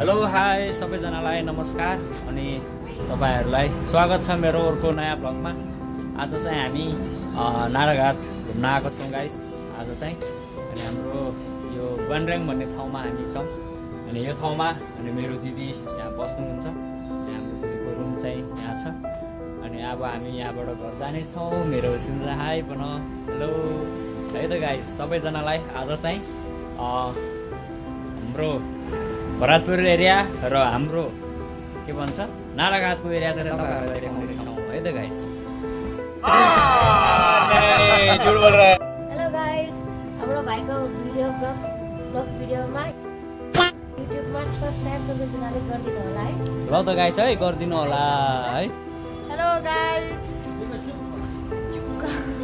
Hello hi सबैजनालाई नमस्कार अनि तपाईहरुलाई स्वागत छ मेरो अर्को नयाँ ब्लगमा। आज चाहिँ हामी नाराघाट घुम्न आएको छौँ गाइस। आज चाहिँ अनि हाम्रो यो बनरेङ भन्ने ठाउँमा हामी छौँ। अनि यो ठाउँमा अनि मेरो दिदी यहाँ बस्नुहुन्छ। हाम्रो दिदीको रुम चाहिँ यहाँ छ। अनि अब हामी यहाँबाट घर जाने छौँ। मेरो सिन्जा हाई भन हेलो है त गाइस सबैजनालाई। आज चाहिँ हाम्रो भरतपुर एरिया र हाम्रो के भन्छ नाराघाटको एरिया चाहिँ तपाईहरुलाई देखाउने छौँ है त गाइस। झुट बोल रहा है। हेलो गाइज, हाम्रो भाइको भिडियो ब्लग भिडियोमा युट्युबमा सब्स्क्राइब सबैजनाले गरिदिनु होला है। ल त गाइस है गरिदिनु होला है। Hello guys, hello guys.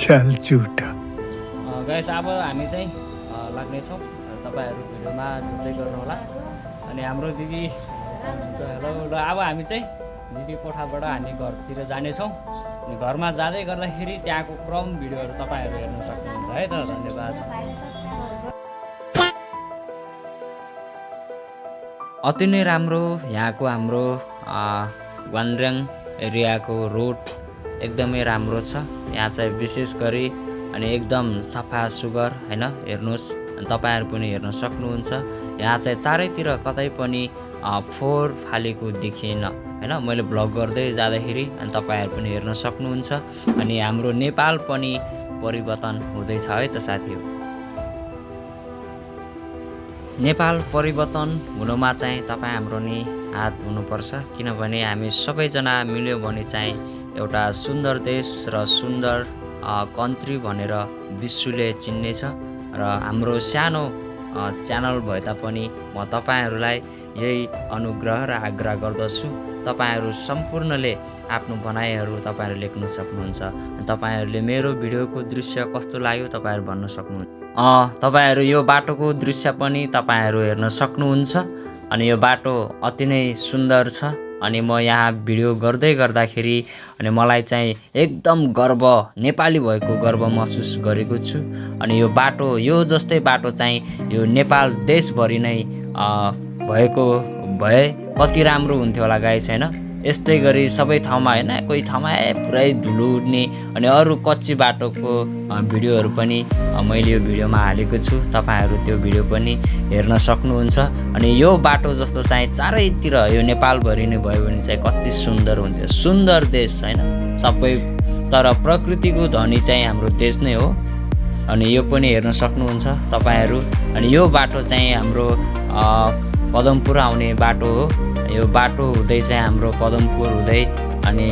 चल झूठा। गाइस अब हामी चाहिँ लाग्नेछौँ। तपाईहरु भिडियोमा जुट्दै गर्नु होला। अनि हाम्रो दिदी हेलो र अब हामी चाहिँ दिदी कोठाबाट हामी घरतिर जानेछौँ। अनि घरमा जाँदै गर्दाखेरि त्यहाँको क्रम भिडियोहरू तपाईँहरू हेर्न सक्नुहुन्छ है त। धन्यवाद। अति नै राम्रो यहाँको हाम्रो बनरेङ एरियाको रोड एकदमै राम्रो छ। यहाँ चाहिँ विशेष गरी अनि एकदम सफा सुग्घर हैन। हेर्नुहोस् तपाईहरु पनि हेर्न सक्नुहुन्छ। यहाँ चाहिँ चारैतिर कतै पनि फोहोर फालेको देखिएन हैन। मैले भ्लग गर्दै जाँदाखेरि अनि तपाईहरु पनि हेर्न सक्नुहुन्छ। अनि हाम्रो नेपाल पनि परिवर्तन हुँदैछ है त साथीहरु। नेपाल परिवर्तन हुनुमा चाहिँ तपाईँ हाम्रो नि हात हुनुपर्छ। किनभने हामी सबैजना मिल्यो भने चाहिँ एउटा सुन्दर देश र सुन्दर कन्ट्री भनेर विश्वले चिन्नेछ। र हाम्रो सानो च्यानल भए तापनि म तपाईहरुलाई यही अनुग्रह र आग्रह गर्दछु। तपाईहरु सम्पूर्णले आफ्नो भनाइहरू तपाईहरु लेख्न सक्नुहुन्छ। तपाईहरुले मेरो भिडियोको दृश्य कस्तो लाग्यो तपाईहरु भन्न सक्नुहुन्छ। तपाईहरु यो बाटोको दृश्य पनि तपाईहरु हेर्न सक्नुहुन्छ। अनि यो बाटो अति नै सुन्दर छ। अनि म यहाँ भिडियो गर्दै गर्दाखेरि अनि मलाई चाहिँ एकदम गर्व नेपाली भएको गर्व महसुस गरेको छु। अनि यो बाटो यो जस्तै बाटो चाहिँ यो नेपाल देशभरि नै भएको भए कति राम्रो हुन्थ्यो होला गाइस हैन। यस्तै गरी सबै ठाउँमा हैन कोही ठाउँमा पुरै धुलो उड्ने अनि अरू कच्ची बाटोको भिडियोहरू पनि मैले यो भिडियोमा हालेको छु। तपाईहरु त्यो भिडियो पनि हेर्न सक्नुहुन्छ। अनि यो बाटो जस्तो चाहिँ चारैतिर यो नेपालभरि नै भयो भने चाहिँ कति सुन्दर हुन्थ्यो। सुन्दर देश हैन सबै। तर प्रकृतिको धनी चाहिँ हाम्रो देश नै हो। अनि यो पनि हेर्न सक्नुहुन्छ तपाईहरु। अनि यो बाटो चाहिँ हाम्रो पदमपुर आउने बाटो हो। यो बाटो हुँदै चाहिँ हाम्रो पदमपुर हुँदै अनि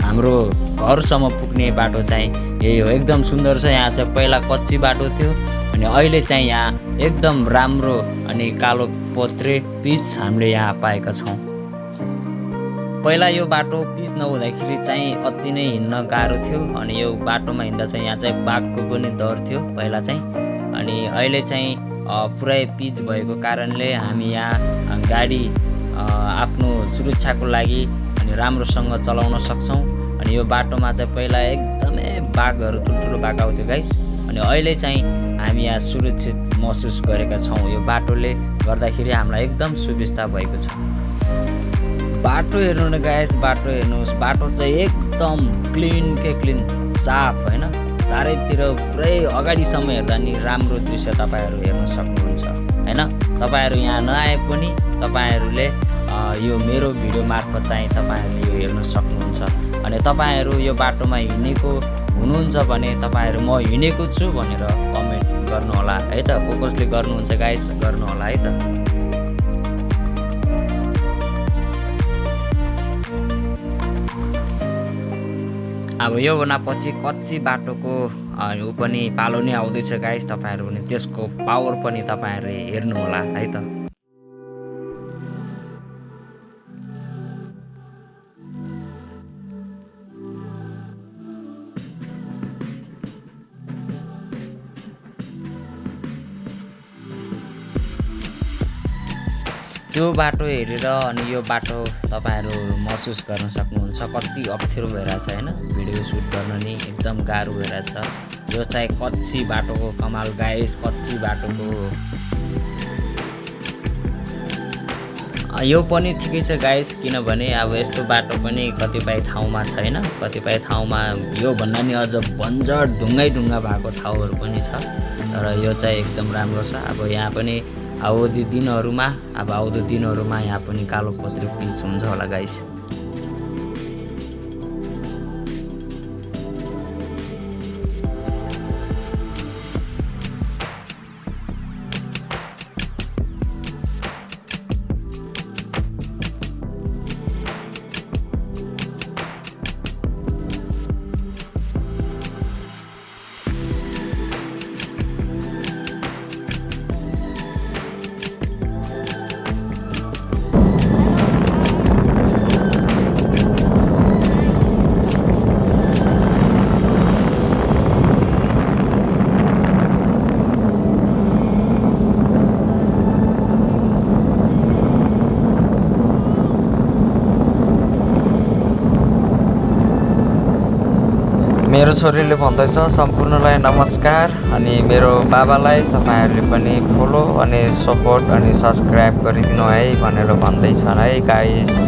हाम्रो घरसम्म पुग्ने बाटो चाहिँ यही हो। एकदम सुन्दर छ। यहाँ चाहिँ पहिला कच्ची बाटो थियो अनि अहिले चाहिँ यहाँ एकदम राम्रो अनि कालो पत्रे पिच हामीले यहाँ पाएका छौँ। पहिला यो बाटो पिच नहुँदाखेरि चाहिँ अति नै हिँड्न गाह्रो थियो। अनि यो बाटोमा हिँड्दा चाहिँ यहाँ चाहिँ बाघको पनि डर थियो पहिला चाहिँ। अनि अहिले चाहिँ पुरै पिच भएको कारणले हामी यहाँ गाडी आफ्नो सुरक्षाको लागि अनि राम्रोसँग चलाउन सक्छौँ। अनि यो बाटोमा चाहिँ पहिला एकदमै बाघहरू ठुल्ठुलो बाघ आउँथ्यो गाइस। अनि अहिले चाहिँ हामी यहाँ सुरक्षित महसुस गरेका छौँ। यो बाटोले गर्दाखेरि हामीलाई एकदम सुविस्ता भएको छ। बाटो हेर्नु न गाइस, बाटो हेर्नुहोस्। बाटो चाहिँ एकदम क्लिन के क्लिन साफ हैन। चारैतिर पुरै अगाडिसम्म हेर्दा नि राम्रो दृश्य तपाईहरु हेर्न सक्नुहुन्छ हैन। तपाईहरु यहाँ नआए पनि तपाईहरुले यो मेरो भिडियो मार्फत चाहिँ तपाईहरुले यो हेर्न सक्नुहुन्छ। अनि तपाईहरु यो बाटोमा हिँडेको हुनुहुन्छ भने तपाईहरु म हिँडेको छु भनेर कमेन्ट गर्नु होला है त। कसले गर्नुहुन्छ गाइस गर्नु होला है त। अब यो भन्नापछि कच्ची बाटोको ऊ पनि पालो नै आउँदैछ गाइस। तपाईहरु पनि त्यसको पावर पनि तपाईहरुले हेर्नु होला है त। त्यो बाटो हेरेर अनि यो बाटो तपाईहरु महसुस गर्न सक्नुहुन्छ कति अप्ठ्यारो भइरहेछ हैन भिडियो सुट गर्न नि एकदम गाह्रो भइरहेछ यो चाहिँ कच्ची बाटोको कमाल गाइस कच्ची बाटोको यो पनि ठिकै छ गाइस किनभने अब यस्तो बाटो पनि कतिपय ठाउँमा छैन कतिपय ठाउँमा यो भन्दा नि अझ बन्जर ढुङ्गा भएको ठाउँहरु पनि छ तर यो चाहिँ एकदम राम्रो छ अब यहाँ पनि आउँदो दिनहरुमा यहाँ पनि कालोपत्री पिच हुन्छ होला गाइस मेरो छोरीले भन्दैछ सम्पूर्णलाई नमस्कार अनि मेरो बाबालाई तपाईहरुले पनि फलो अनि सपोर्ट अनि सब्स्क्राइब गरिदिनु है भनेर भन्दैछ है गाइस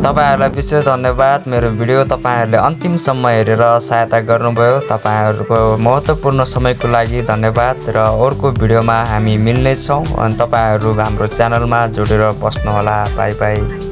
तपाईहरुलाई विशेष धन्यवाद मेरो भिडियो तपाईहरुले अन्तिमसम्म हेरेर सहायता गर्नुभयो तपाईहरुको महत्त्वपूर्ण समयको लागि धन्यवाद र अर्को भिडियोमा हामी मिल्ने छौं अनि तपाईहरु हाम्रो च्यानलमा जोडेर बस्नु होला बाइ बाइ